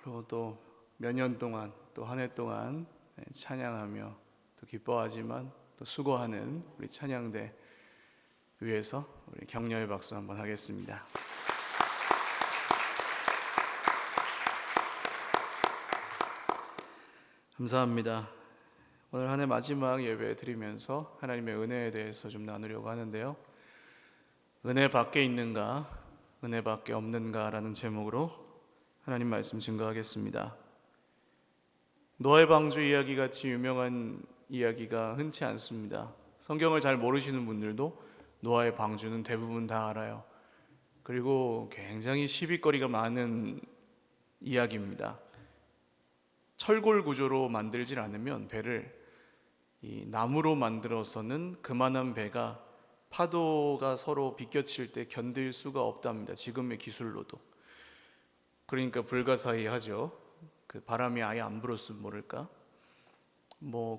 그리고 또 몇 년 동안 또 한 해 동안 찬양하며 또 기뻐하지만 또 수고하는 우리 찬양대 위해서 우리 격려의 박수 한번 하겠습니다. 감사합니다. 오늘 한 해 마지막 예배 드리면서 하나님의 은혜에 대해서 좀 나누려고 하는데요. 은혜 밖에 있는가, 은혜 밖에 없는가 라는 제목으로 하나님 말씀 증거하겠습니다. 노아의 방주 이야기 같이 유명한 이야기가 흔치 않습니다. 성경을 잘 모르시는 분들도 노아의 방주는 대부분 다 알아요. 그리고 굉장히 시비거리가 많은 이야기입니다. 철골 구조로 만들질 않으면 배를 이 나무로 만들어서는 그만한 배가 파도가 서로 비껴칠 때 견딜 수가 없답니다. 지금의 기술로도. 그러니까 불가사의하죠. 그 바람이 아예 안 불었으면 모를까.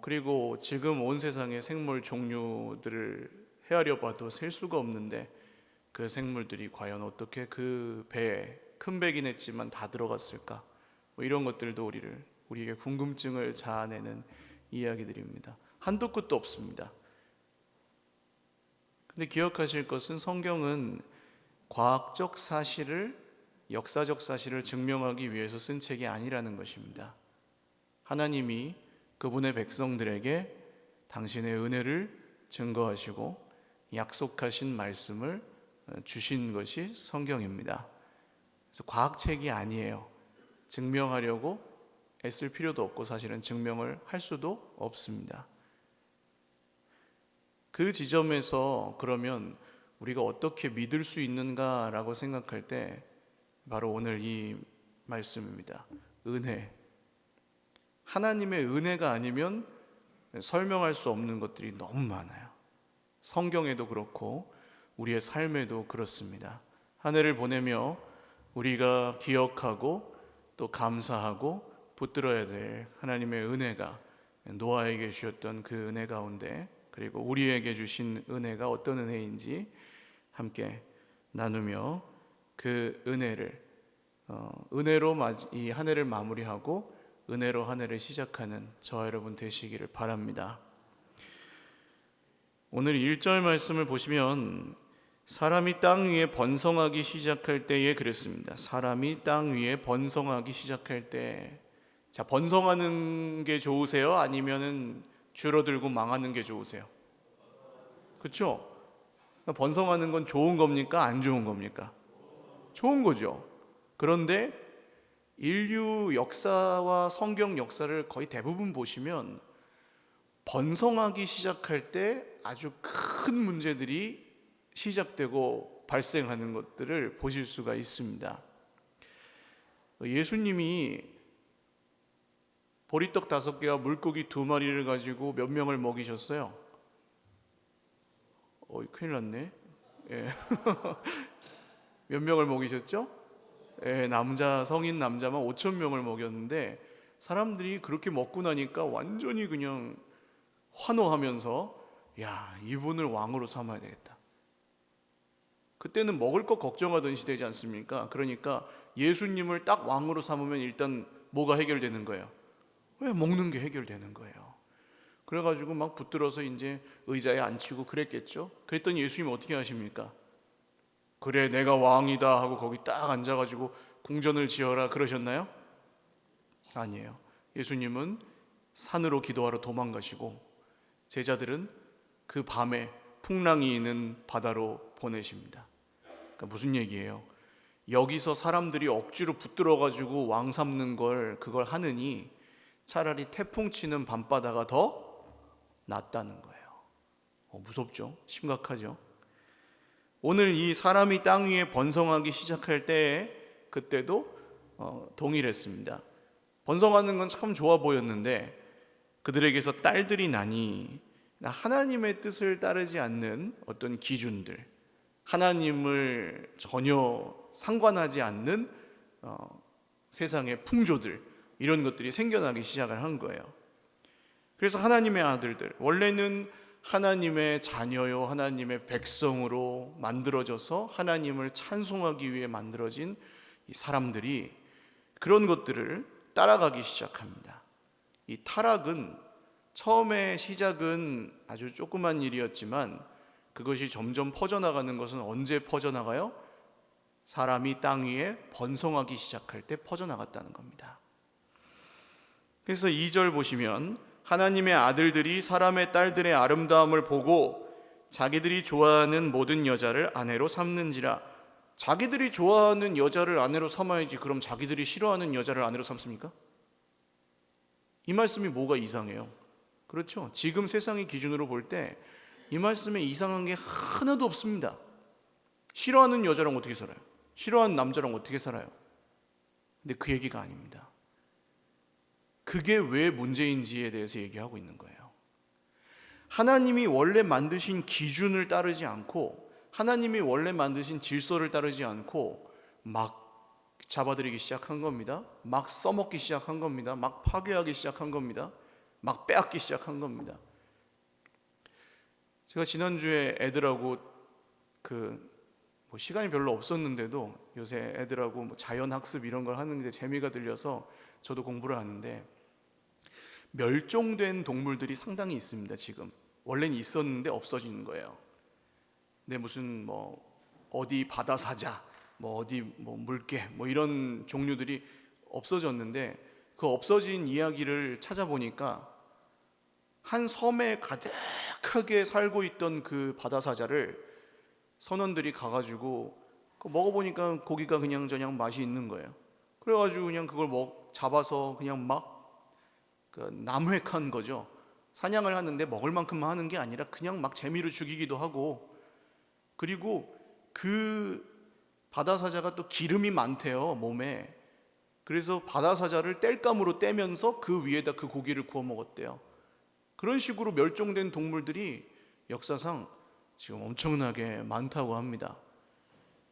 그리고 지금 온 세상의 생물 종류들을 헤아려 봐도 셀 수가 없는데 그 생물들이 과연 어떻게 그 배에 큰 배긴 했지만 다 들어갔을까? 이런 것들도 우리에게 궁금증을 자아내는 이야기들입니다. 한도 끝도 없습니다. 근데 기억하실 것은 성경은 과학적 사실을, 역사적 사실을 증명하기 위해서 쓴 책이 아니라는 것입니다. 하나님이 그분의 백성들에게 당신의 은혜를 증거하시고 약속하신 말씀을 주신 것이 성경입니다. 그래서 과학책이 아니에요. 증명하려고 애쓸 필요도 없고 사실은 증명을 할 수도 없습니다. 그 지점에서 그러면 우리가 어떻게 믿을 수 있는가라고 생각할 때 바로 오늘 이 말씀입니다. 은혜. 하나님의 은혜가 아니면 설명할 수 없는 것들이 너무 많아요. 성경에도 그렇고 우리의 삶에도 그렇습니다. 한 해를 보내며 우리가 기억하고 또 감사하고 붙들어야 될 하나님의 은혜가, 노아에게 주셨던 그 은혜 가운데, 그리고 우리에게 주신 은혜가 어떤 은혜인지 함께 나누며 그 은혜를 은혜로 이 한 해를 마무리하고 은혜로 한 해를 시작하는 저와 여러분 되시기를 바랍니다. 오늘 1절 말씀을 보시면 사람이 땅 위에 번성하기 시작할 때에 그랬습니다. 사람이 땅 위에 번성하기 시작할 때, 자, 번성하는 게 좋으세요? 아니면은 줄어들고 망하는 게 좋으세요? 그렇죠? 번성하는 건 좋은 겁니까? 안 좋은 겁니까? 좋은 거죠. 그런데 인류 역사와 성경 역사를 거의 대부분 보시면 번성하기 시작할 때 아주 큰 문제들이 시작되고 발생하는 것들을 보실 수가 있습니다. 예수님이 보리떡 5개와 물고기 2마리를 가지고 몇 명을 먹이셨어요? 큰일 났네. 예. 몇 명을 먹이셨죠? 예, 성인 남자만 5,000명을 먹였는데 사람들이 그렇게 먹고 나니까 완전히 그냥 환호하면서 야, 이분을 왕으로 삼아야 되겠다. 그때는 먹을 것 걱정하던 시대지 않습니까? 그러니까 예수님을 딱 왕으로 삼으면 일단 뭐가 해결되는 거예요? 왜 먹는 게 해결되는 거예요. 그래가지고 막 붙들어서 이제 의자에 앉히고 그랬겠죠. 그랬더니 예수님이 어떻게 하십니까? 그래, 내가 왕이다 하고 거기 딱 앉아가지고 궁전을 지어라 그러셨나요? 아니에요. 예수님은 산으로 기도하러 도망가시고 제자들은 그 밤에 풍랑이 있는 바다로 보내십니다. 그러니까 무슨 얘기예요? 여기서 사람들이 억지로 붙들어가지고 왕 삼는 그걸 하느니 차라리 태풍 치는 밤바다가 더 낫다는 거예요. 무섭죠? 심각하죠? 오늘 이 사람이 땅 위에 번성하기 시작할 때에 그때도 동일했습니다. 번성하는 건 참 좋아 보였는데 그들에게서 딸들이 나니 하나님의 뜻을 따르지 않는 어떤 기준들, 하나님을 전혀 상관하지 않는 세상의 풍조들, 이런 것들이 생겨나기 시작을 한 거예요. 그래서 하나님의 아들들, 원래는 하나님의 자녀요, 하나님의 백성으로 만들어져서 하나님을 찬송하기 위해 만들어진 이 사람들이 그런 것들을 따라가기 시작합니다. 이 타락은 처음에 시작은 아주 조그만 일이었지만 그것이 점점 퍼져나가는 것은 언제 퍼져나가요? 사람이 땅 위에 번성하기 시작할 때 퍼져나갔다는 겁니다. 그래서 2절 보시면 하나님의 아들들이 사람의 딸들의 아름다움을 보고 자기들이 좋아하는 모든 여자를 아내로 삼는지라. 자기들이 좋아하는 여자를 아내로 삼아야지 그럼 자기들이 싫어하는 여자를 아내로 삼습니까? 이 말씀이 뭐가 이상해요? 그렇죠? 지금 세상의 기준으로 볼 때 이 말씀에 이상한 게 하나도 없습니다. 싫어하는 여자랑 어떻게 살아요? 싫어하는 남자랑 어떻게 살아요? 근데 그 얘기가 아닙니다. 그게 왜 문제인지에 대해서 얘기하고 있는 거예요. 하나님이 원래 만드신 기준을 따르지 않고 하나님이 원래 만드신 질서를 따르지 않고 막 잡아들이기 시작한 겁니다. 막 써먹기 시작한 겁니다. 막 파괴하기 시작한 겁니다. 막 빼앗기 시작한 겁니다. 제가 지난주에 애들하고 시간이 별로 없었는데도 요새 애들하고 자연학습 이런 걸 하는데 재미가 들려서 저도 공부를 하는데 멸종된 동물들이 상당히 있습니다. 지금 원래는 있었는데 없어지는 거예요. 근데 무슨 어디 바다 사자, 어디 물개 이런 종류들이 없어졌는데 그 없어진 이야기를 찾아보니까 한 섬에 가득하게 살고 있던 그 바다 사자를 선원들이 가가지고 먹어보니까 고기가 그냥저냥 맛이 있는 거예요. 그래가지고 그냥 그걸 잡아서 그냥 막 남획한 거죠. 사냥을 하는데 먹을 만큼만 하는 게 아니라 그냥 막 재미로 죽이기도 하고, 그리고 그 바다 사자가 또 기름이 많대요, 몸에. 그래서 바다 사자를 땔감으로 떼면서 그 위에다 그 고기를 구워 먹었대요. 그런 식으로 멸종된 동물들이 역사상 지금 엄청나게 많다고 합니다.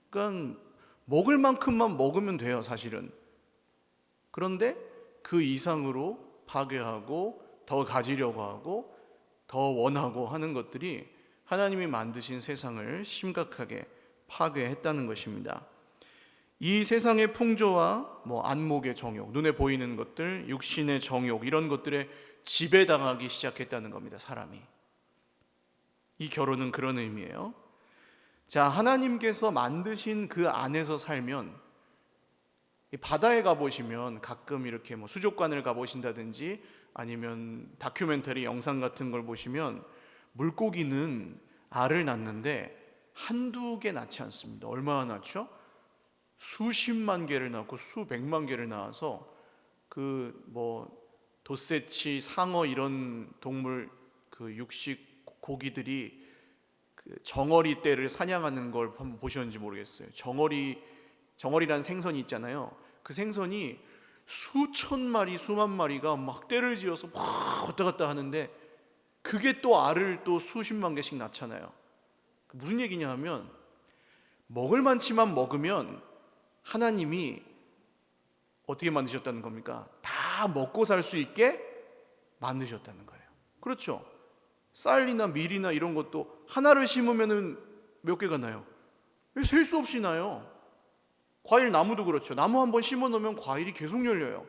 그러니까 먹을 만큼만 먹으면 돼요, 사실은. 그런데 그 이상으로 파괴하고 더 가지려고 하고 더 원하고 하는 것들이 하나님이 만드신 세상을 심각하게 파괴했다는 것입니다. 이 세상의 풍조와 안목의 정욕, 눈에 보이는 것들, 육신의 정욕, 이런 것들에 지배당하기 시작했다는 겁니다, 사람이. 이 결혼은 그런 의미예요. 자, 하나님께서 만드신 그 안에서 살면, 바다에 가보시면 가끔 이렇게 수족관을 가보신다든지 아니면 다큐멘터리 영상 같은 걸 보시면 물고기는 알을 낳는데 한두 개 낳지 않습니다. 얼마나 낳죠? 수십만 개를 낳고 수백만 개를 낳아서 돛새치, 상어 이런 동물 육식 고기들이 정어리 떼를 사냥하는 걸 한번 보셨는지 모르겠어요. 정어리라는 생선이 있잖아요. 그 생선이 수천 마리, 수만 마리가 막 떼를 지어서 막 왔다 갔다 하는데 그게 또 알을 또 수십만 개씩 낳잖아요. 무슨 얘기냐 하면 먹을 만치만 먹으면 하나님이 어떻게 만드셨다는 겁니까? 다 먹고 살 수 있게 만드셨다는 거예요. 그렇죠? 쌀이나 밀이나 이런 것도 하나를 심으면 몇 개가 나요? 셀 수 없이 나요. 과일 나무도 그렇죠. 나무 한번 심어 놓으면 과일이 계속 열려요.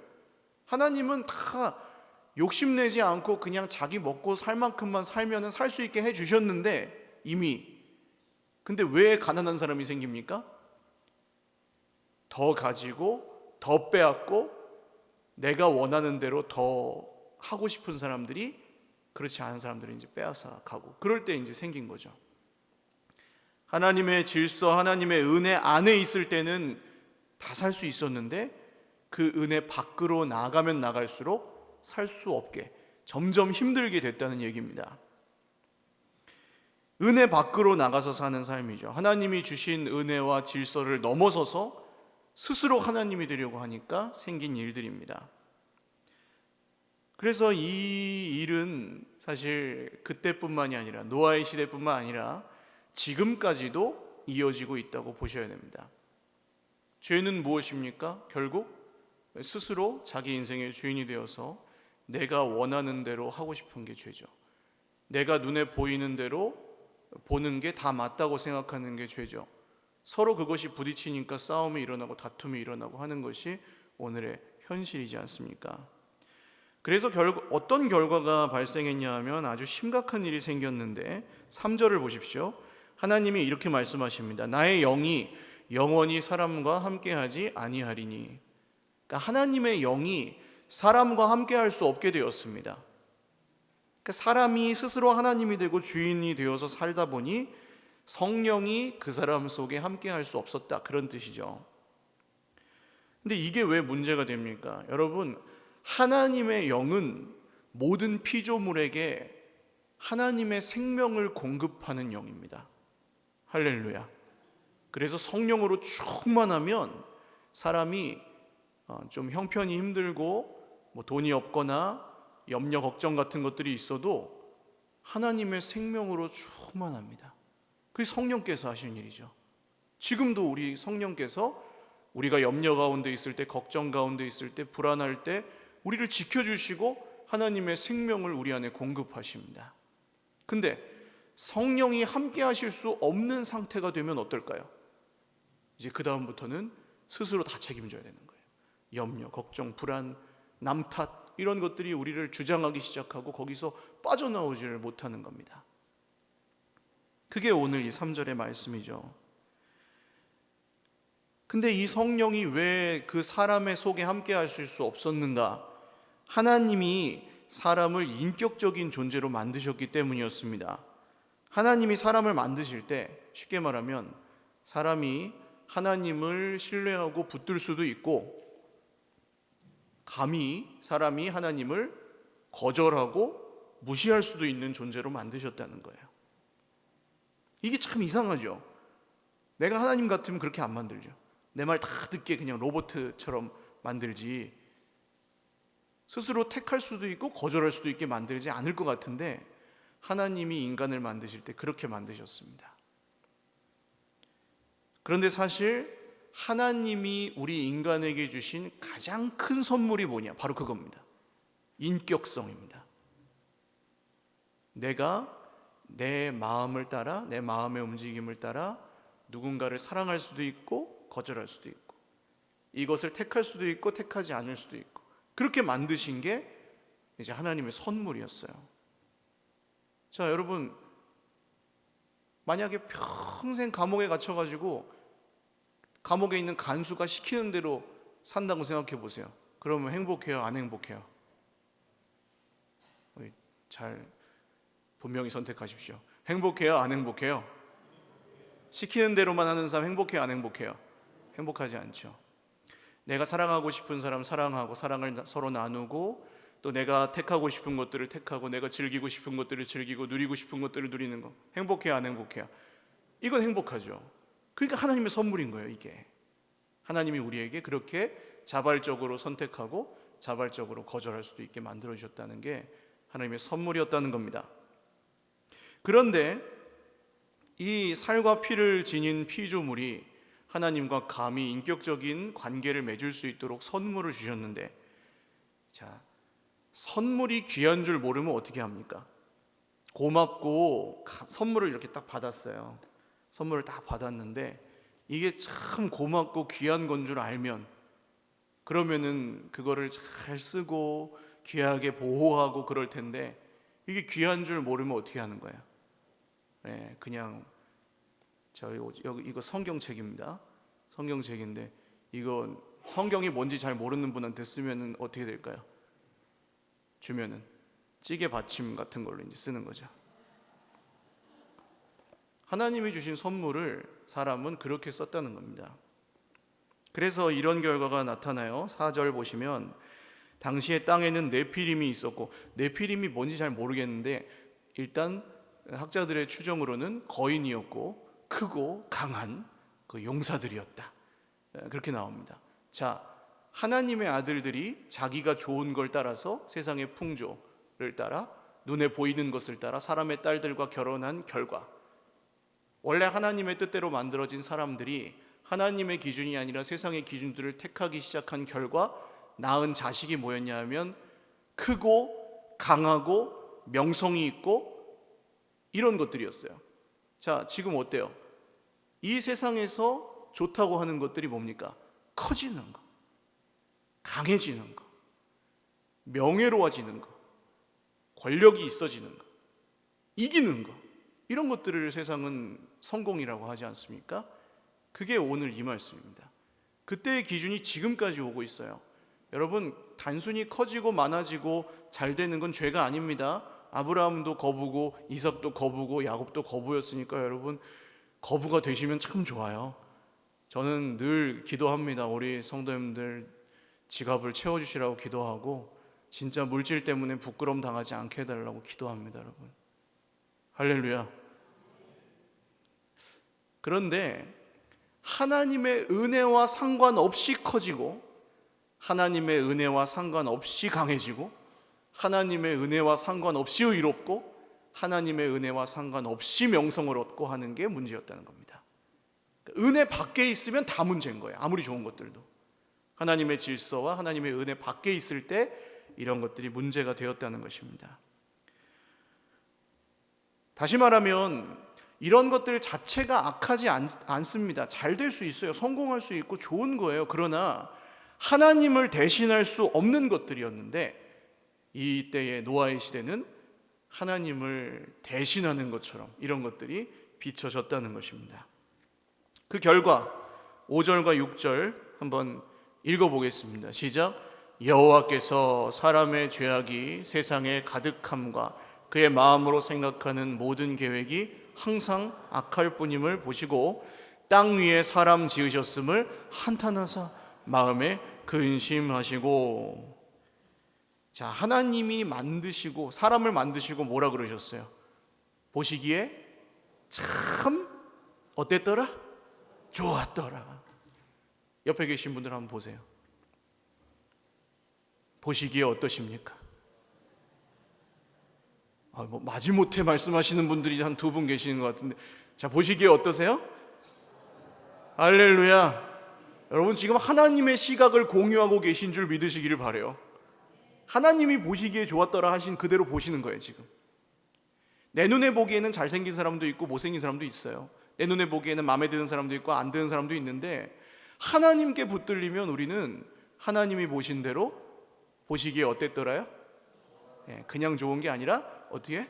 하나님은 다 욕심내지 않고 그냥 자기 먹고 살 만큼만 살면 살 수 있게 해주셨는데 이미. 근데 왜 가난한 사람이 생깁니까? 더 가지고 더 빼앗고 내가 원하는 대로 더 하고 싶은 사람들이 그렇지 않은 사람들이 이제 빼앗아 가고, 그럴 때 이제 생긴 거죠. 하나님의 질서, 하나님의 은혜 안에 있을 때는 다 살 수 있었는데 그 은혜 밖으로 나가면 나갈수록 살 수 없게 점점 힘들게 됐다는 얘기입니다. 은혜 밖으로 나가서 사는 삶이죠. 하나님이 주신 은혜와 질서를 넘어서서 스스로 하나님이 되려고 하니까 생긴 일들입니다. 그래서 이 일은 사실 그때뿐만이 아니라 노아의 시대뿐만 아니라 지금까지도 이어지고 있다고 보셔야 됩니다. 죄는 무엇입니까? 결국 스스로 자기 인생의 주인이 되어서 내가 원하는 대로 하고 싶은 게 죄죠. 내가 눈에 보이는 대로 보는 게 다 맞다고 생각하는 게 죄죠. 서로 그것이 부딪히니까 싸움이 일어나고 다툼이 일어나고 하는 것이 오늘의 현실이지 않습니까? 그래서 어떤 결과가 발생했냐 하면 아주 심각한 일이 생겼는데 3절을 보십시오. 하나님이 이렇게 말씀하십니다. 나의 영이 영원히 사람과 함께하지 아니하리니. 그러니까 하나님의 영이 사람과 함께할 수 없게 되었습니다. 그러니까 사람이 스스로 하나님이 되고 주인이 되어서 살다 보니 성령이 그 사람 속에 함께할 수 없었다, 그런 뜻이죠. 근데 이게 왜 문제가 됩니까? 여러분, 하나님의 영은 모든 피조물에게 하나님의 생명을 공급하는 영입니다. 할렐루야. 그래서 성령으로 충만하면 사람이 좀 형편이 힘들고 뭐 돈이 없거나 염려 걱정 같은 것들이 있어도 하나님의 생명으로 충만합니다. 그게 성령께서 하시는 일이죠. 지금도 우리 성령께서 우리가 염려 가운데 있을 때, 걱정 가운데 있을 때, 불안할 때 우리를 지켜주시고 하나님의 생명을 우리 안에 공급하십니다. 근데 성령이 함께 하실 수 없는 상태가 되면 어떨까요? 이제 그 다음부터는 스스로 다 책임져야 되는 거예요. 염려, 걱정, 불안, 남 탓, 이런 것들이 우리를 주장하기 시작하고 거기서 빠져나오지를 못하는 겁니다. 그게 오늘 이 3절의 말씀이죠. 근데 이 성령이 왜 그 사람의 속에 함께 하실 수 없었는가? 하나님이 사람을 인격적인 존재로 만드셨기 때문이었습니다. 하나님이 사람을 만드실 때 쉽게 말하면 사람이 하나님을 신뢰하고 붙들 수도 있고, 감히 사람이 하나님을 거절하고 무시할 수도 있는 존재로 만드셨다는 거예요. 이게 참 이상하죠. 내가 하나님 같으면 그렇게 안 만들죠. 내 말 다 듣게 그냥 로봇처럼 만들지, 스스로 택할 수도 있고 거절할 수도 있게 만들지 않을 것 같은데 하나님이 인간을 만드실 때 그렇게 만드셨습니다. 그런데 사실 하나님이 우리 인간에게 주신 가장 큰 선물이 뭐냐? 바로 그겁니다. 인격성입니다. 내가 내 마음을 따라, 내 마음의 움직임을 따라 누군가를 사랑할 수도 있고 거절할 수도 있고, 이것을 택할 수도 있고 택하지 않을 수도 있고, 그렇게 만드신 게 이제 하나님의 선물이었어요. 자, 여러분, 만약에 평생 감옥에 gat혀가지고 감옥에 있는 간수가 시키는 대로 산다고 생각해 보세요. 그러면 행복해요? 안 행복해요? 잘 분명히 선택하십시오. 행복해요? 안 행복해요? 시키는 대로만 하는 사람 행복해요? 안 행복해요? 행복하지 않죠. 내가 사랑하고 싶은 사람 사랑하고, 사랑을 서로 나누고, 또 내가 택하고 싶은 것들을 택하고, 내가 즐기고 싶은 것들을 즐기고, 누리고 싶은 것들을 누리는 거, 행복해요? 안 행복해요? 이건 행복하죠. 그러니까 하나님의 선물인 거예요. 이게 하나님이 우리에게 그렇게 자발적으로 선택하고 자발적으로 거절할 수도 있게 만들어 주셨다는 게 하나님의 선물이었다는 겁니다. 그런데 이 살과 피를 지닌 피조물이 하나님과 감히 인격적인 관계를 맺을 수 있도록 선물을 주셨는데, 자, 선물이 귀한 줄 모르면 어떻게 합니까? 고맙고 선물을 이렇게 딱 받았어요. 선물을 딱 받았는데 이게 참 고맙고 귀한 건 줄 알면, 그러면은 그거를 잘 쓰고 귀하게 보호하고 그럴 텐데, 이게 귀한 줄 모르면 어떻게 하는 거예요? 네, 그냥 이거 성경책입니다. 성경책인데 이거 성경이 뭔지 잘 모르는 분한테 쓰면은 어떻게 될까요? 주면은 찌개 받침 같은 걸로 이제 쓰는 거죠. 하나님이 주신 선물을 사람은 그렇게 썼다는 겁니다. 그래서 이런 결과가 나타나요. 4절 보시면 당시의 땅에는 네피림이 있었고, 네피림이 뭔지 잘 모르겠는데 일단 학자들의 추정으로는 거인이었고 크고 강한 그 용사들이었다, 그렇게 나옵니다. 자, 하나님의 아들들이 자기가 좋은 걸 따라서, 세상의 풍조를 따라, 눈에 보이는 것을 따라 사람의 딸들과 결혼한 결과, 원래 하나님의 뜻대로 만들어진 사람들이 하나님의 기준이 아니라 세상의 기준들을 택하기 시작한 결과 낳은 자식이 뭐였냐 하면 크고 강하고 명성이 있고 이런 것들이었어요. 자, 지금 어때요? 이 세상에서 좋다고 하는 것들이 뭡니까? 커지는 거, 강해지는 거, 명예로워지는 거, 권력이 있어지는 거, 이기는 거, 이런 것들을 세상은 성공이라고 하지 않습니까? 그게 오늘 이 말씀입니다. 그때의 기준이 지금까지 오고 있어요. 여러분, 단순히 커지고 많아지고 잘 되는 건 죄가 아닙니다. 아브라함도 거부고 이삭도 거부고 야곱도 거부였으니까 여러분, 거부가 되시면 참 좋아요. 저는 늘 기도합니다. 우리 성도님들 지갑을 채워주시라고 기도하고 진짜 물질 때문에 부끄러움 당하지 않게 해달라고 기도합니다. 여러분, 할렐루야. 그런데 하나님의 은혜와 상관없이 커지고 하나님의 은혜와 상관없이 강해지고 하나님의 은혜와 상관없이 의롭고 하나님의 은혜와 상관없이 명성을 얻고 하는 게 문제였다는 겁니다. 은혜 밖에 있으면 다 문제인 거예요. 아무리 좋은 것들도 하나님의 질서와 하나님의 은혜 밖에 있을 때 이런 것들이 문제가 되었다는 것입니다. 다시 말하면 이런 것들 자체가 악하지 않습니다. 잘 될 수 있어요. 성공할 수 있고 좋은 거예요. 그러나 하나님을 대신할 수 없는 것들이었는데 이때의 노아의 시대는 하나님을 대신하는 것처럼 이런 것들이 비춰졌다는 것입니다. 그 결과 5절과 6절 한번 읽어보겠습니다. 시작. 여호와께서 사람의 죄악이 세상에 가득함과 그의 마음으로 생각하는 모든 계획이 항상 악할 뿐임을 보시고 땅 위에 사람 지으셨음을 한탄하사 마음에 근심하시고. 자, 하나님이 만드시고 사람을 만드시고 뭐라 그러셨어요? 보시기에 참 어땠더라? 좋았더라. 옆에 계신 분들 한번 보세요. 보시기에 어떠십니까? 마지못해 말씀하시는 분들이 한 두 분 계시는 것 같은데, 자, 보시기에 어떠세요? 할렐루야. 여러분, 지금 하나님의 시각을 공유하고 계신 줄 믿으시기를 바라요. 하나님이 보시기에 좋았더라 하신 그대로 보시는 거예요. 지금 내 눈에 보기에는 잘생긴 사람도 있고 못생긴 사람도 있어요. 내 눈에 보기에는 마음에 드는 사람도 있고 안 드는 사람도 있는데, 하나님께 붙들리면 우리는 하나님이 보신 대로 보시기에 어땠더라요? 그냥 좋은 게 아니라 어떻게?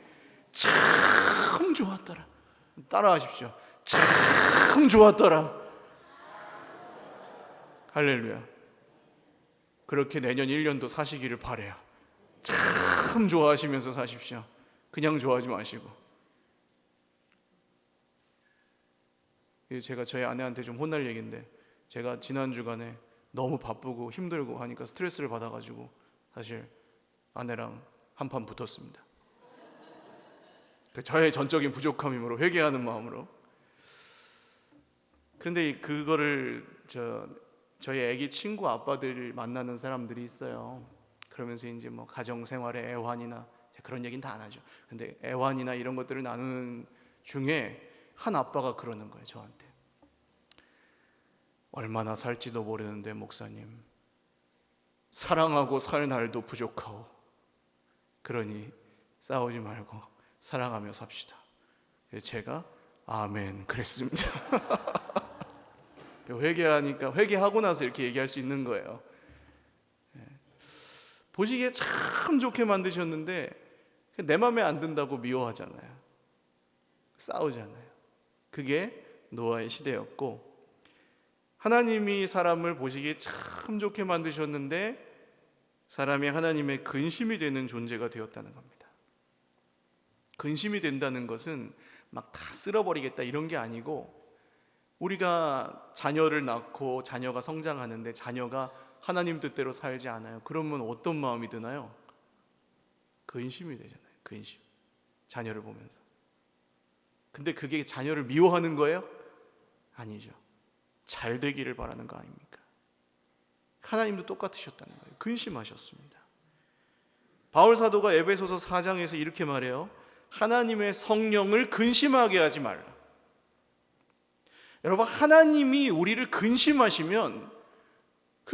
참 좋았더라. 따라하십시오. 참 좋았더라. 할렐루야. 그렇게 내년 1년도 사시기를 바라요. 참 좋아하시면서 사십시오. 그냥 좋아하지 마시고. 제가 저희 아내한테 좀 혼날 얘기인데, 제가 지난 주간에 너무 바쁘고 힘들고 하니까 스트레스를 받아가지고 사실 아내랑 한판 붙었습니다. 저의 전적인 부족함이므로 회개하는 마음으로. 그런데 그거를 저희 아기 친구 아빠들 만나는 사람들이 있어요. 그러면서 이제 뭐 가정생활의 애환이나 그런 얘기는 다 안 하죠. 근데 애환이나 이런 것들을 나누는 중에 한 아빠가 그러는 거예요, 저한테. 얼마나 살지도 모르는데 목사님, 사랑하고 살 날도 부족하오. 그러니 싸우지 말고 사랑하며 삽시다. 제가 아멘 그랬습니다. 회개하니까, 회개하고 나서 이렇게 얘기할 수 있는 거예요. 보시기에 참 좋게 만드셨는데 내 마음에 안 든다고 미워하잖아요. 싸우잖아요. 그게 노아의 시대였고, 하나님이 사람을 보시기에 참 좋게 만드셨는데 사람이 하나님의 근심이 되는 존재가 되었다는 겁니다. 근심이 된다는 것은 막 다 쓸어버리겠다 이런 게 아니고, 우리가 자녀를 낳고 자녀가 성장하는데 자녀가 하나님 뜻대로 살지 않아요. 그러면 어떤 마음이 드나요? 근심이 되잖아요. 근심. 자녀를 보면서. 근데 그게 자녀를 미워하는 거예요? 아니죠. 잘 되기를 바라는 거 아닙니까? 하나님도 똑같으셨다는 거예요. 근심하셨습니다. 바울 사도가 에베소서 4장에서 이렇게 말해요. 하나님의 성령을 근심하게 하지 말라. 여러분, 하나님이 우리를 근심하시면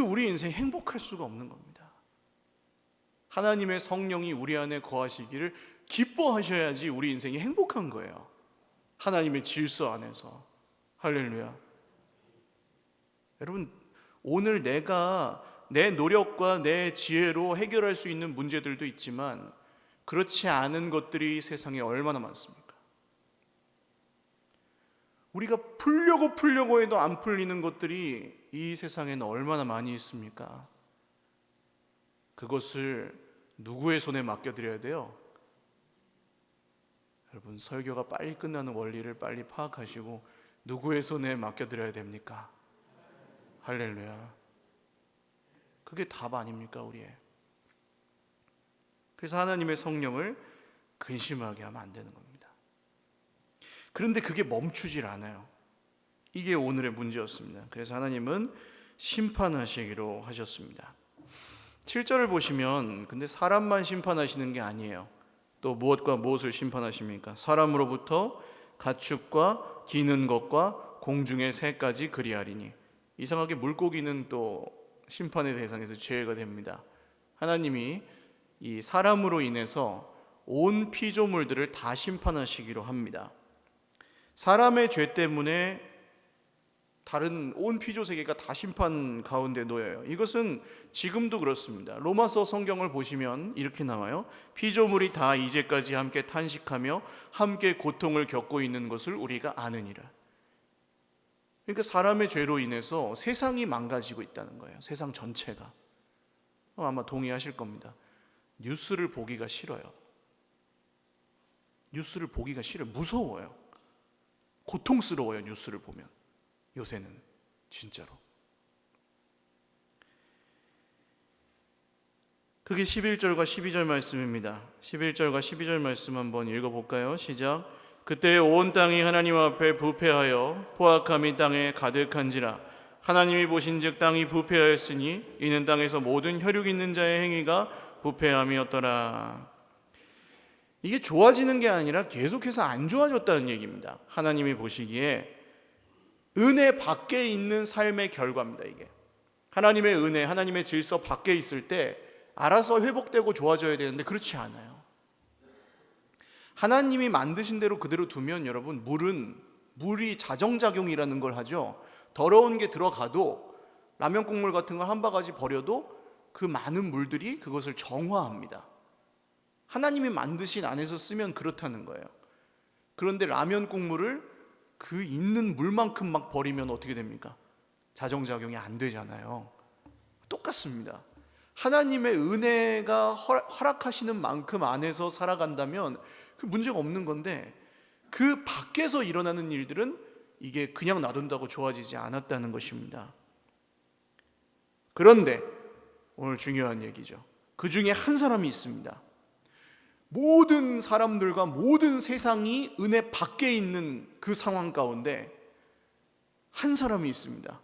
우리 인생 행복할 수가 없는 겁니다. 하나님의 성령이 우리 안에 거하시기를 기뻐하셔야지 우리 인생이 행복한 거예요. 하나님의 질서 안에서. 할렐루야. 여러분, 오늘 내가 내 노력과 내 지혜로 해결할 수 있는 문제들도 있지만 그렇지 않은 것들이 세상에 얼마나 많습니까? 우리가 풀려고 해도 안 풀리는 것들이 이 세상에는 얼마나 많이 있습니까? 그것을 누구의 손에 맡겨드려야 돼요? 여러분, 설교가 빨리 끝나는 원리를 빨리 파악하시고 누구의 손에 맡겨드려야 됩니까? 할렐루야. 그게 답 아닙니까, 우리의? 그래서 하나님의 성령을 근심하게 하면 안 되는 겁니다. 그런데 그게 멈추질 않아요. 이게 오늘의 문제였습니다. 그래서 하나님은 심판하시기로 하셨습니다. 7절을 보시면 근데 사람만 심판하시는 게 아니에요. 또 무엇과 무엇을 심판하십니까? 사람으로부터 가축과 기는 것과 공중의 새까지 그리하리니. 이상하게 물고기는 또 심판의 대상에서 제외가 됩니다. 하나님이 이 사람으로 인해서 온 피조물들을 다 심판하시기로 합니다. 사람의 죄 때문에 다른 온 피조 세계가 다 심판 가운데 놓여요. 이것은 지금도 그렇습니다. 로마서 성경을 보시면 이렇게 나와요. 피조물이 다 이제까지 함께 탄식하며 함께 고통을 겪고 있는 것을 우리가 아느니라. 그러니까 사람의 죄로 인해서 세상이 망가지고 있다는 거예요. 세상 전체가. 아마 동의하실 겁니다. 뉴스를 보기가 싫어요. 뉴스를 보기가 싫어요. 무서워요. 고통스러워요. 뉴스를 보면. 요새는 진짜로. 그게 11절과 12절 말씀입니다. 11절과 12절 말씀 한번 읽어볼까요? 시작. 그때 온 땅이 하나님 앞에 부패하여 포악함이 땅에 가득한지라. 하나님이 보신즉 땅이 부패하였으니 이는 땅에서 모든 혈육 있는 자의 행위가 부패함이었더라. 이게 좋아지는 게 아니라 계속해서 안 좋아졌다는 얘기입니다. 하나님이 보시기에 은혜 밖에 있는 삶의 결과입니다. 이게 하나님의 은혜, 하나님의 질서 밖에 있을 때 알아서 회복되고 좋아져야 되는데 그렇지 않아요. 하나님이 만드신 대로 그대로 두면 여러분, 물이 자정작용이라는 걸 하죠. 더러운 게 들어가도 라면 국물 같은 걸 한 바가지 버려도 그 많은 물들이 그것을 정화합니다. 하나님이 만드신 안에서 쓰면 그렇다는 거예요. 그런데 라면 국물을 그 있는 물만큼 막 버리면 어떻게 됩니까? 자정작용이 안 되잖아요. 똑같습니다. 하나님의 은혜가 허락하시는 만큼 안에서 살아간다면 그 문제가 없는 건데 그 밖에서 일어나는 일들은 이게 그냥 놔둔다고 좋아지지 않았다는 것입니다. 그런데 오늘 중요한 얘기죠. 그 중에 한 사람이 있습니다. 모든 사람들과 모든 세상이 은혜 밖에 있는 그 상황 가운데 한 사람이 있습니다.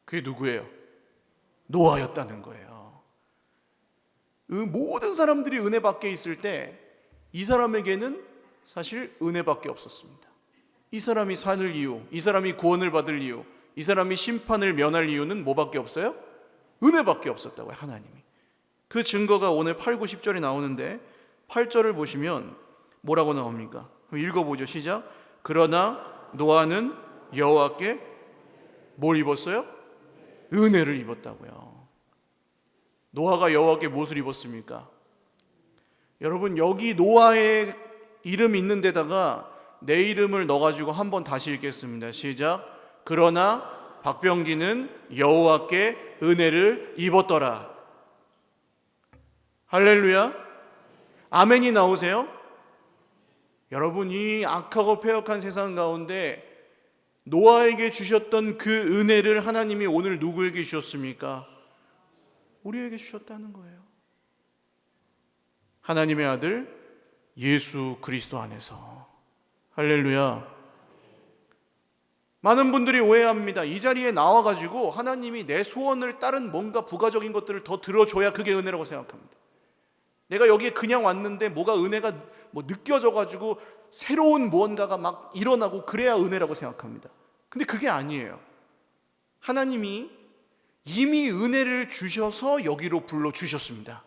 그게 누구예요? 노아였다는 거예요. 그 모든 사람들이 은혜 밖에 있을 때 이 사람에게는 사실 은혜밖에 없었습니다. 이 사람이 살 이유, 이 사람이 구원을 받을 이유, 이 사람이 심판을 면할 이유는 뭐밖에 없어요? 은혜밖에 없었다고요. 하나님이. 그 증거가 오늘 8, 9, 10절에 나오는데 8절을 보시면 뭐라고 나옵니까? 읽어보죠. 시작. 그러나 노아는 여호와께 뭘 입었어요? 은혜를 입었다고요. 노아가 여호와께 무엇을 입었습니까? 여러분, 여기 노아의 이름이 있는 데다가 내 이름을 넣어가지고 한번 다시 읽겠습니다. 시작. 그러나 박병기는 여호와께 은혜를 입었더라. 할렐루야. 아멘이 나오세요? 여러분, 이 악하고 패역한 세상 가운데 노아에게 주셨던 그 은혜를 하나님이 오늘 누구에게 주셨습니까? 우리에게 주셨다는 거예요. 하나님의 아들 예수 그리스도 안에서. 할렐루야. 많은 분들이 오해합니다. 이 자리에 나와가지고 하나님이 내 소원을 따른 뭔가 부가적인 것들을 더 들어줘야 그게 은혜라고 생각합니다. 내가 여기에 그냥 왔는데 뭐가 은혜가 느껴져가지고 새로운 무언가가 막 일어나고 그래야 은혜라고 생각합니다. 근데 그게 아니에요. 하나님이 이미 은혜를 주셔서 여기로 불러주셨습니다.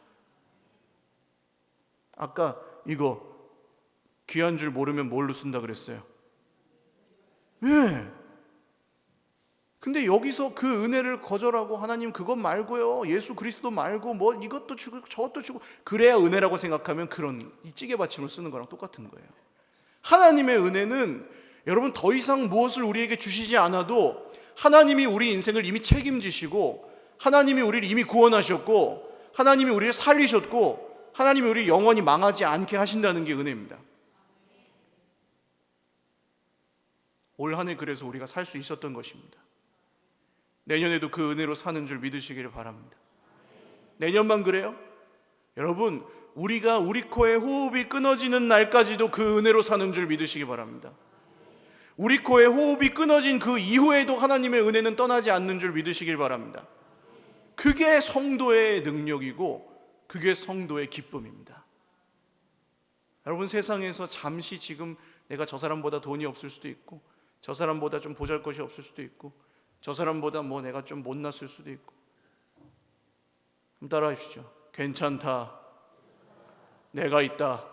아까 이거 귀한 줄 모르면 뭘로 쓴다 그랬어요? 예. 그 근데 여기서 그 은혜를 거절하고 하나님 그것 말고요, 예수 그리스도 말고 뭐 이것도 주고 저것도 주고 그래야 은혜라고 생각하면 그런 이 찌개 받침을 쓰는 거랑 똑같은 거예요. 하나님의 은혜는 여러분 더 이상 무엇을 우리에게 주시지 않아도 하나님이 우리 인생을 이미 책임지시고 하나님이 우리를 이미 구원하셨고 하나님이 우리를 살리셨고 하나님이 우리를 영원히 망하지 않게 하신다는 게 은혜입니다. 올 한 해 그래서 우리가 살 수 있었던 것입니다. 내년에도 그 은혜로 사는 줄 믿으시기를 바랍니다. 내년만 그래요? 여러분 우리가 우리 코에 호흡이 끊어지는 날까지도 그 은혜로 사는 줄 믿으시기 바랍니다. 우리 코에 호흡이 끊어진 그 이후에도 하나님의 은혜는 떠나지 않는 줄 믿으시길 바랍니다. 그게 성도의 능력이고 그게 성도의 기쁨입니다. 여러분 세상에서 잠시 지금 내가 저 사람보다 돈이 없을 수도 있고 저 사람보다 좀 보잘것이 없을 수도 있고 저 사람보다 뭐 내가 좀 못났을 수도 있고 따라해 주시죠. 괜찮다. 내가 있다.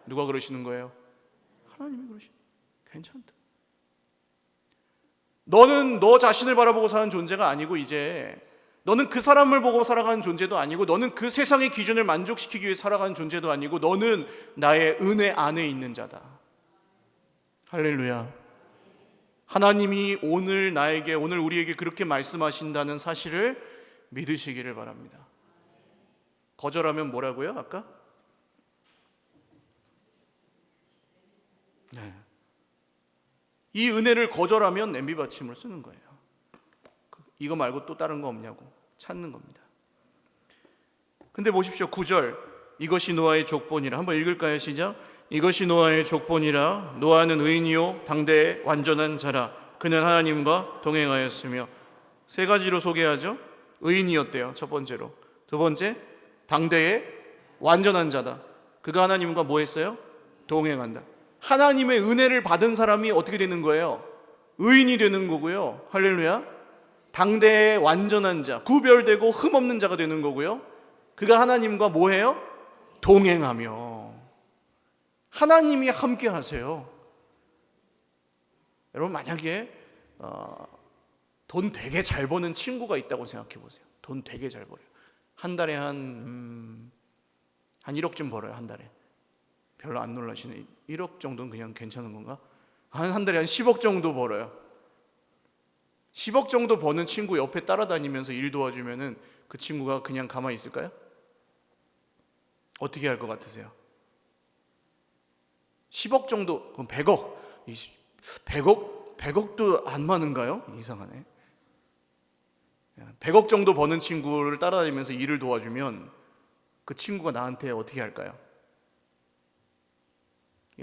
누가 그러시는 거예요? 하나님이 그러시는 거예요. 괜찮다. 너는 너 자신을 바라보고 사는 존재가 아니고 이제 너는 그 사람을 보고 살아가는 존재도 아니고 너는 그 세상의 기준을 만족시키기 위해 살아가는 존재도 아니고 너는 나의 은혜 안에 있는 자다. 할렐루야. 하나님이 오늘 우리에게 그렇게 말씀하신다는 사실을 믿으시기를 바랍니다. 거절하면 뭐라고요? 아까? 네. 이 은혜를 거절하면 냄비 받침을 쓰는 거예요. 이거 말고 또 다른 거 없냐고 찾는 겁니다. 근데 보십시오. 9절 이것이 노아의 족본이라 한번 읽을까요? 시작. 이것이 노아의 족본이라 노아는 의인이요 당대의 완전한 자라 그는 하나님과 동행하였으며 세 가지로 소개하죠. 의인이었대요. 첫 번째로. 두 번째 당대의 완전한 자다. 그가 하나님과 뭐 했어요? 동행한다. 하나님의 은혜를 받은 사람이 어떻게 되는 거예요? 의인이 되는 거고요. 할렐루야. 당대의 완전한 자, 구별되고 흠없는 자가 되는 거고요. 그가 하나님과 뭐 해요? 동행하며 하나님이 함께 하세요. 여러분 만약에 돈 되게 잘 버는 친구가 있다고 생각해 보세요. 돈 되게 잘 벌어요. 한 달에 한 1억쯤 벌어요. 한 달에. 별로 안 놀라시네. 1억 정도는 그냥 괜찮은 건가? 한 달에 한 10억 정도 벌어요. 10억 정도 버는 친구 옆에 따라다니면서 일 도와주면은 그 친구가 그냥 가만히 있을까요? 어떻게 할 것 같으세요? 10억 정도, 그럼 100억. 100억도 안 많은가요? 이상하네. 100억 정도 버는 친구를 따라다니면서 일을 도와주면 그 친구가 나한테 어떻게 할까요?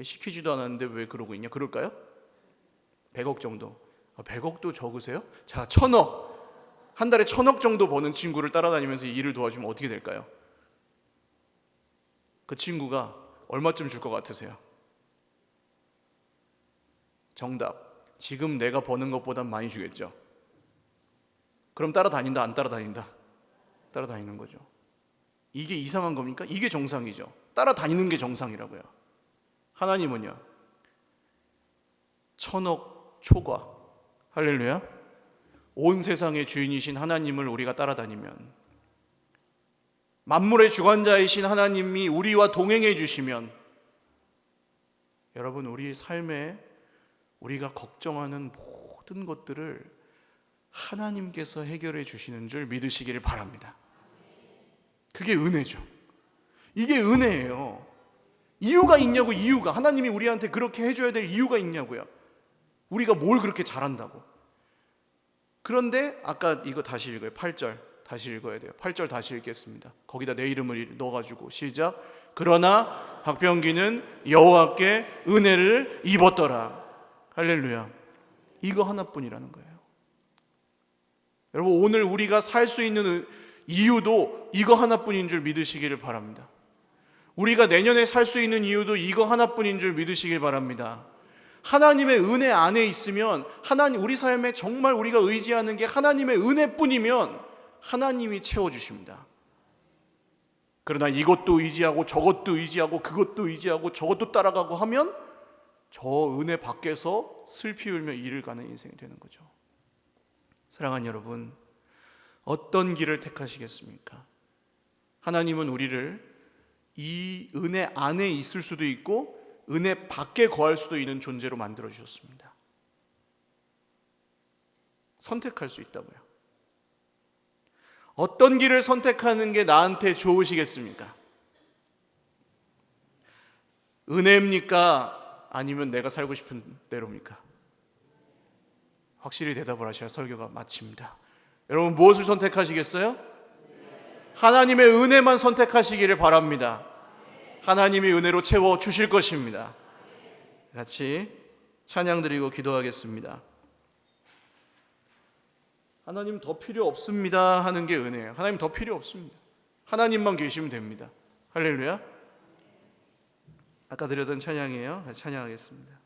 시키지도 않았는데 왜 그러고 있냐? 그럴까요? 100억 정도. 100억도 적으세요? 자, 1000억. 한 달에 1000억 정도 버는 친구를 따라다니면서 일을 도와주면 어떻게 될까요? 그 친구가 얼마쯤 줄 것 같으세요? 정답. 지금 내가 버는 것보단 많이 주겠죠. 그럼 따라다닌다, 안 따라다닌다? 따라다니는 거죠. 이게 이상한 겁니까? 이게 정상이죠. 따라다니는 게 정상이라고요. 하나님은요, 1000억 초과, 할렐루야, 온 세상의 주인이신 하나님을 우리가 따라다니면, 만물의 주관자이신 하나님이 우리와 동행해 주시면, 여러분 우리 삶에 우리가 걱정하는 모든 것들을 하나님께서 해결해 주시는 줄 믿으시기를 바랍니다. 그게 은혜죠. 이게 은혜예요. 이유가 있냐고. 이유가 하나님이 우리한테 그렇게 해줘야 될 이유가 있냐고요. 우리가 뭘 그렇게 잘한다고. 그런데 아까 이거 다시 읽어요. 8절 다시 읽어야 돼요. 8절 다시 읽겠습니다. 거기다 내 이름을 넣어가지고 시작. 그러나 박병기는 여호와께 은혜를 입었더라. 할렐루야. 이거 하나뿐이라는 거예요. 여러분 오늘 우리가 살 수 있는 이유도 이거 하나뿐인 줄 믿으시기를 바랍니다. 우리가 내년에 살 수 있는 이유도 이거 하나뿐인 줄 믿으시길 바랍니다. 하나님의 은혜 안에 있으면 우리 삶에 정말 우리가 의지하는 게 하나님의 은혜뿐이면 하나님이 채워주십니다. 그러나 이것도 의지하고 저것도 의지하고 그것도 의지하고 저것도 따라가고 하면 저 은혜 밖에서 슬피 울며 일을 가는 인생이 되는 거죠. 사랑하는 여러분, 어떤 길을 택하시겠습니까? 하나님은 우리를 이 은혜 안에 있을 수도 있고 은혜 밖에 거할 수도 있는 존재로 만들어 주셨습니다. 선택할 수 있다고요. 어떤 길을 선택하는 게 나한테 좋으시겠습니까? 은혜입니까? 아니면 내가 살고 싶은 대로입니까? 확실히 대답을 하셔야 설교가 마칩니다. 여러분, 무엇을 선택하시겠어요? 하나님의 은혜만 선택하시기를 바랍니다. 하나님이 은혜로 채워 주실 것입니다. 같이 찬양 드리고 기도하겠습니다. 하나님 더 필요 없습니다 하는 게 은혜예요. 하나님 더 필요 없습니다. 하나님만 계시면 됩니다. 할렐루야. 아까 드렸던 찬양이에요. 같이 찬양하겠습니다.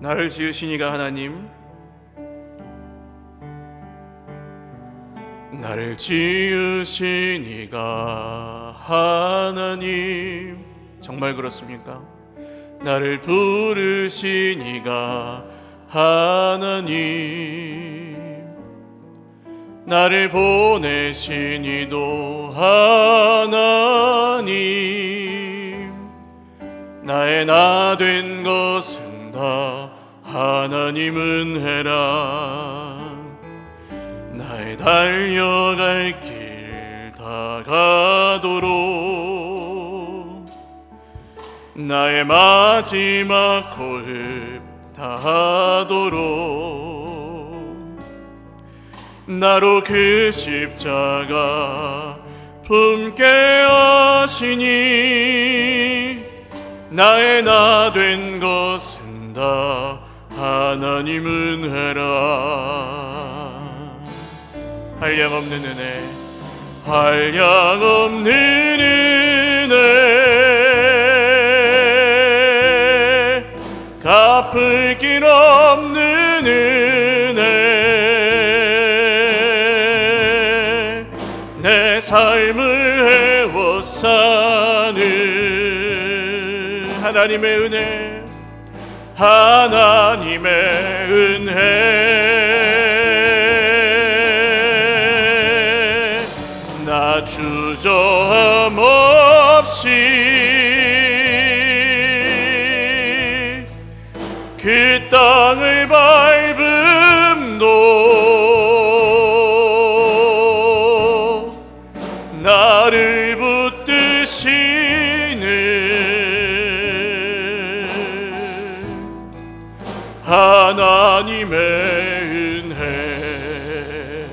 나를 지으신 이가 하나님, 나를 지으신 이가 하나님. 정말 그렇습니까? 나를 부르신 이가 하나님, 나를 보내신 이도 하나님, 나의 나 된 것은 다 하나님 은혜라. 나의 달려갈 길 다가도록 나의 마지막 호흡 다하도록 나로 그 십자가 품게 하시니 나의 나 된 것은 다 하나님 은혜라. 한량없는 은혜, 한량없는 은혜, 갚을 길 없는 은혜, 내 삶을 헤워싸는 하나님의 은혜, 하나님의 은혜. 나 주저함 없이 그 땅을 밟음도 나를 붙드시는 하나님의 은혜.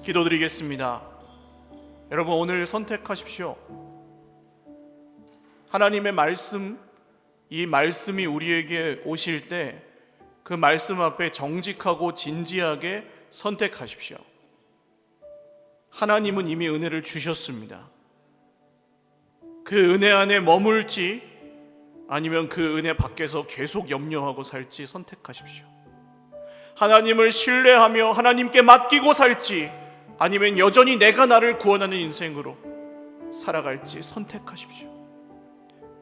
기도드리겠습니다. 여러분, 오늘 선택하십시오. 하나님의 말씀, 이 말씀이 우리에게 오실 때 그 말씀 앞에 정직하고 진지하게 선택하십시오. 하나님은 이미 은혜를 주셨습니다. 그 은혜 안에 머물지 아니면 그 은혜 밖에서 계속 염려하고 살지 선택하십시오. 하나님을 신뢰하며 하나님께 맡기고 살지 아니면 여전히 내가 나를 구원하는 인생으로 살아갈지 선택하십시오.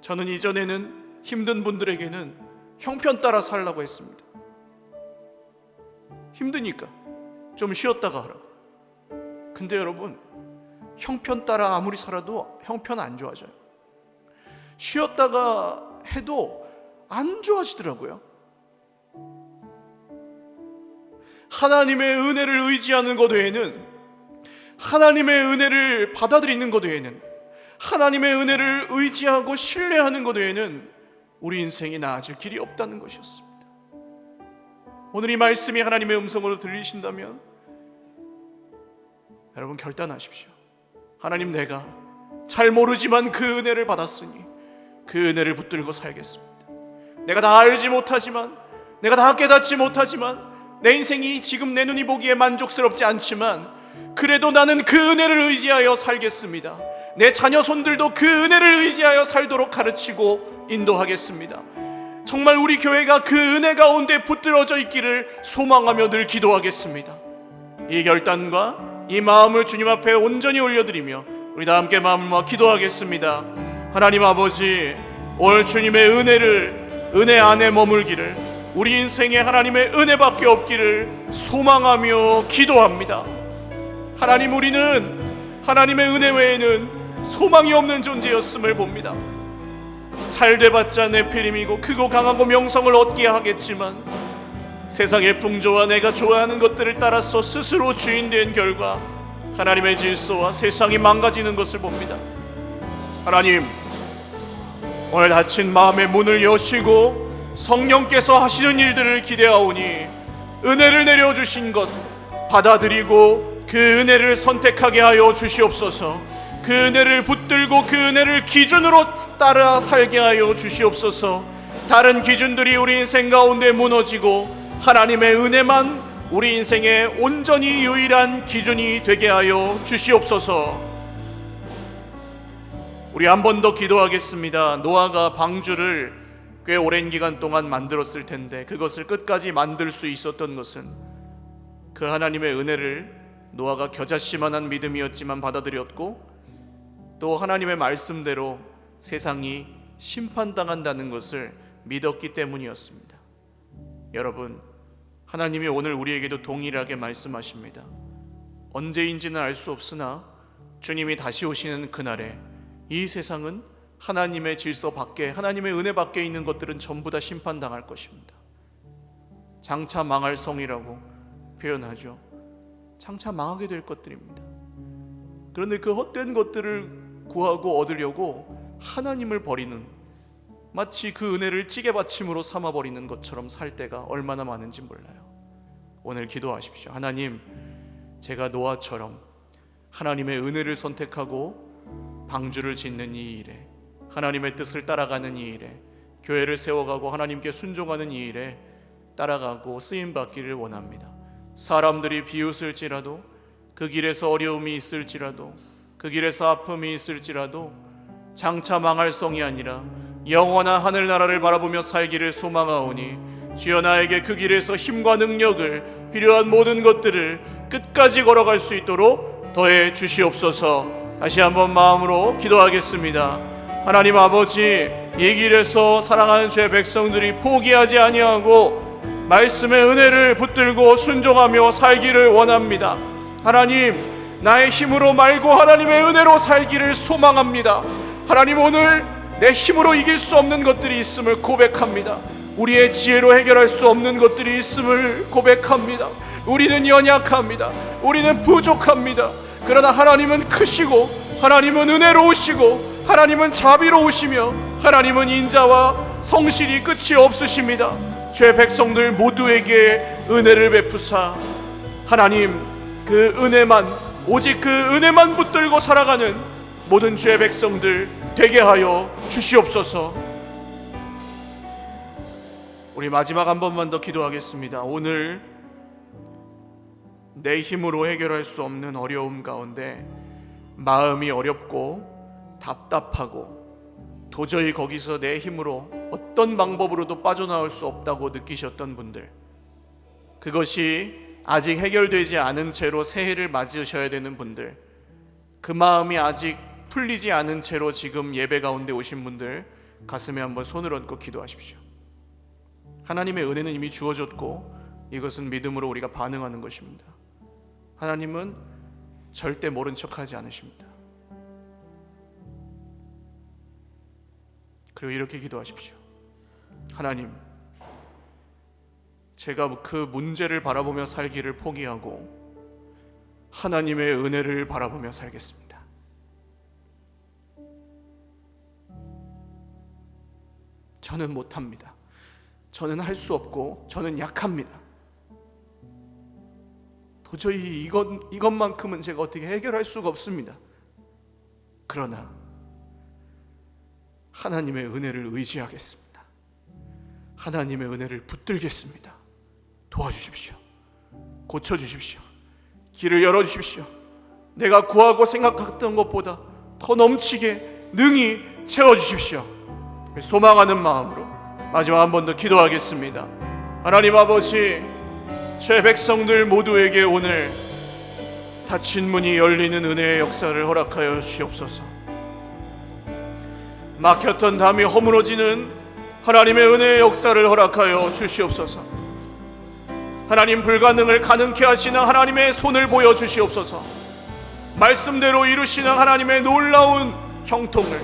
저는 이전에는 힘든 분들에게는 형편 따라 살라고 했습니다. 힘드니까 좀 쉬었다가 하라고. 근데 여러분, 형편 따라 아무리 살아도 형편 안 좋아져요. 쉬었다가 해도 안 좋아지더라고요. 하나님의 은혜를 의지하는 것 외에는, 하나님의 은혜를 받아들이는 것 외에는, 하나님의 은혜를 의지하고 신뢰하는 것 외에는 우리 인생이 나아질 길이 없다는 것이었습니다. 오늘 이 말씀이 하나님의 음성으로 들리신다면 여러분 결단하십시오. 하나님, 내가 잘 모르지만 그 은혜를 받았으니 그 은혜를 붙들고 살겠습니다. 내가 다 알지 못하지만, 내가 다 깨닫지 못하지만, 내 인생이 지금 내 눈이 보기에 만족스럽지 않지만 그래도 나는 그 은혜를 의지하여 살겠습니다. 내 자녀 손들도 그 은혜를 의지하여 살도록 가르치고 인도하겠습니다. 정말 우리 교회가 그 은혜 가운데 붙들어져 있기를 소망하며 늘 기도하겠습니다. 이 결단과 이 마음을 주님 앞에 온전히 올려드리며 우리 다 함께 마음 모아 기도하겠습니다. 하나님 아버지, 오늘 주님의 은혜 안에 머물기를, 우리 인생에 하나님의 은혜밖에 없기를 소망하며 기도합니다. 하나님, 우리는 하나님의 은혜 외에는 소망이 없는 존재였음을 봅니다. 잘돼봤자 네피림이고 크고 강하고 명성을 얻게 하겠지만 세상의 풍조와 내가 좋아하는 것들을 따라서 스스로 주인된 결과 하나님의 질서와 세상이 망가지는 것을 봅니다. 하나님, 오늘 닫힌 마음의 문을 여시고 성령께서 하시는 일들을 기대하오니 은혜를 내려주신 것 받아들이고 그 은혜를 선택하게 하여 주시옵소서. 그 은혜를 붙들고 그 은혜를 기준으로 따라 살게 하여 주시옵소서. 다른 기준들이 우리 인생 가운데 무너지고 하나님의 은혜만 우리 인생의 온전히 유일한 기준이 되게 하여 주시옵소서. 우리 한 번 더 기도하겠습니다. 노아가 방주를 꽤 오랜 기간 동안 만들었을 텐데 그것을 끝까지 만들 수 있었던 것은 그 하나님의 은혜를 노아가 겨자씨만한 믿음이었지만 받아들였고, 또 하나님의 말씀대로 세상이 심판당한다는 것을 믿었기 때문이었습니다. 여러분, 하나님이 오늘 우리에게도 동일하게 말씀하십니다. 언제인지는 알 수 없으나 주님이 다시 오시는 그날에 이 세상은 하나님의 질서 밖에, 하나님의 은혜 밖에 있는 것들은 전부 다 심판당할 것입니다. 장차 망할 성이라고 표현하죠. 장차 망하게 될 것들입니다. 그런데 그 헛된 것들을 구하고 얻으려고 하나님을 버리는, 마치 그 은혜를 찌개받침으로 삼아버리는 것처럼 살 때가 얼마나 많은지 몰라요. 오늘 기도하십시오. 하나님, 제가 노아처럼 하나님의 은혜를 선택하고 방주를 짓는 이 일에, 하나님의 뜻을 따라가는 이 일에, 교회를 세워가고 하나님께 순종하는 이 일에 따라가고 쓰임받기를 원합니다. 사람들이 비웃을지라도, 그 길에서 어려움이 있을지라도, 그 길에서 아픔이 있을지라도 장차 망할 성이 아니라 영원한 하늘나라를 바라보며 살기를 소망하오니 주여 나에게 그 길에서 힘과 능력을, 필요한 모든 것들을 끝까지 걸어갈 수 있도록 더해 주시옵소서. 다시 한번 마음으로 기도하겠습니다. 하나님 아버지, 이 길에서 사랑하는 주의 백성들이 포기하지 아니하고 말씀의 은혜를 붙들고 순종하며 살기를 원합니다. 하나님, 나의 힘으로 말고 하나님의 은혜로 살기를 소망합니다. 하나님, 오늘 내 힘으로 이길 수 없는 것들이 있음을 고백합니다. 우리의 지혜로 해결할 수 없는 것들이 있음을 고백합니다. 우리는 연약합니다. 우리는 부족합니다. 그러나 하나님은 크시고, 하나님은 은혜로우시고, 하나님은 자비로우시며, 하나님은 인자와 성실이 끝이 없으십니다. 죄 백성들 모두에게 은혜를 베푸사 하나님, 그 은혜만, 오직 그 은혜만 붙들고 살아가는 모든 죄 백성들 되게 하여 주시옵소서. 우리 마지막 한 번만 더 기도하겠습니다. 오늘 내 힘으로 해결할 수 없는 어려움 가운데 마음이 어렵고 답답하고 도저히 거기서 내 힘으로 어떤 방법으로도 빠져나올 수 없다고 느끼셨던 분들, 그것이 아직 해결되지 않은 채로 새해를 맞으셔야 되는 분들, 그 마음이 아직 풀리지 않은 채로 지금 예배 가운데 오신 분들, 가슴에 한번 손을 얹고 기도하십시오. 하나님의 은혜는 이미 주어졌고 이것은 믿음으로 우리가 반응하는 것입니다. 하나님은 절대 모른 척하지 않으십니다. 그리고 이렇게 기도하십시오. 하나님, 제가 그 문제를 바라보며 살기를 포기하고 하나님의 은혜를 바라보며 살겠습니다. 저는 못합니다. 저는 할 수 없고 저는 약합니다. 도저히 이것만큼은 제가 어떻게 해결할 수가 없습니다. 그러나 하나님의 은혜를 의지하겠습니다. 하나님의 은혜를 붙들겠습니다. 도와주십시오. 고쳐주십시오. 길을 열어주십시오. 내가 구하고 생각했던 것보다 더 넘치게 능히 채워주십시오. 소망하는 마음으로 마지막 한 번 더 기도하겠습니다. 하나님 아버지, 죄 백성들 모두에게 오늘 닫힌 문이 열리는 은혜의 역사를 허락하여 주시옵소서. 막혔던 담이 허물어지는 하나님의 은혜의 역사를 허락하여 주시옵소서. 하나님, 불가능을 가능케 하시는 하나님의 손을 보여주시옵소서. 말씀대로 이루시는 하나님의 놀라운 형통을,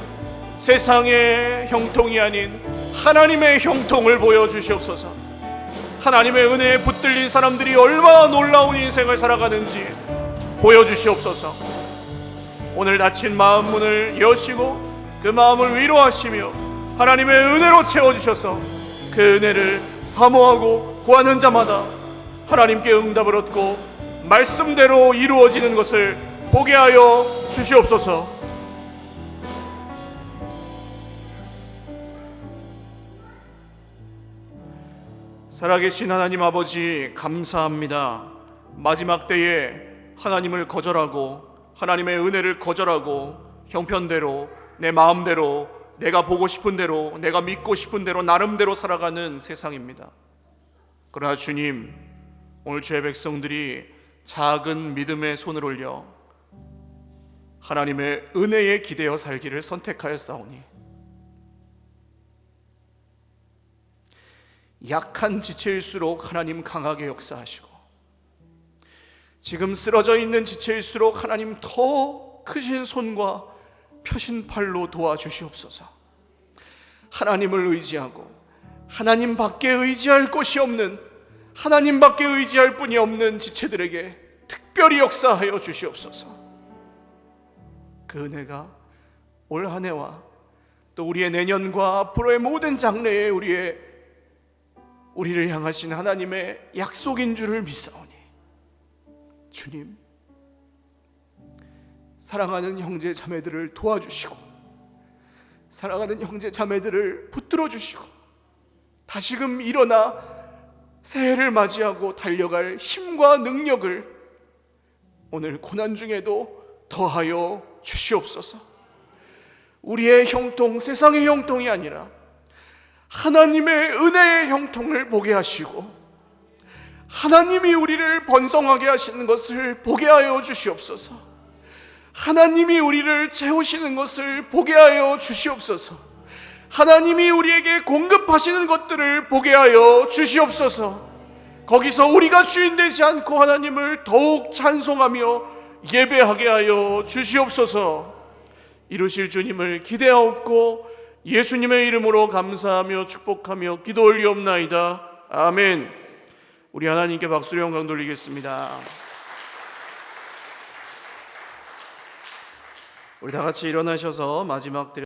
세상의 형통이 아닌 하나님의 형통을 보여주시옵소서. 하나님의 은혜에 붙들린 사람들이 얼마나 놀라운 인생을 살아가는지 보여주시옵소서. 오늘 닫힌 마음 문을 여시고 그 마음을 위로하시며 하나님의 은혜로 채워주셔서 그 은혜를 사모하고 구하는 자마다 하나님께 응답을 얻고 말씀대로 이루어지는 것을 보게 하여 주시옵소서. 살아계신 하나님 아버지, 감사합니다. 마지막 때에 하나님을 거절하고 하나님의 은혜를 거절하고 형편대로, 내 마음대로, 내가 보고 싶은 대로, 내가 믿고 싶은 대로 나름대로 살아가는 세상입니다. 그러나 주님, 오늘 주의 백성들이 작은 믿음의 손을 올려 하나님의 은혜에 기대어 살기를 선택하였사오니 약한 지체일수록 하나님 강하게 역사하시고, 지금 쓰러져 있는 지체일수록 하나님 더 크신 손과 펴신 팔로 도와주시옵소서. 하나님을 의지하고 하나님 밖에 의지할 곳이 없는, 하나님 밖에 의지할 분이 없는 지체들에게 특별히 역사하여 주시옵소서. 그 은혜가 올 한 해와 또 우리의 내년과 앞으로의 모든 장래에 우리를 향하신 하나님의 약속인 줄을 믿사오니, 주님, 사랑하는 형제 자매들을 도와주시고 사랑하는 형제 자매들을 붙들어 주시고 다시금 일어나 새해를 맞이하고 달려갈 힘과 능력을 오늘 고난 중에도 더하여 주시옵소서. 우리의 형통, 세상의 형통이 아니라 하나님의 은혜의 형통을 보게 하시고 하나님이 우리를 번성하게 하시는 것을 보게 하여 주시옵소서. 하나님이 우리를 채우시는 것을 보게 하여 주시옵소서. 하나님이 우리에게 공급하시는 것들을 보게 하여 주시옵소서. 거기서 우리가 주인 되지 않고 하나님을 더욱 찬송하며 예배하게 하여 주시옵소서. 이루실 주님을 기대하옵고 예수님의 이름으로 감사하며 축복하며 기도 올리옵나이다. 아멘. 우리 하나님께 박수로 영광 돌리겠습니다. 우리 다 같이 일어나셔서 마지막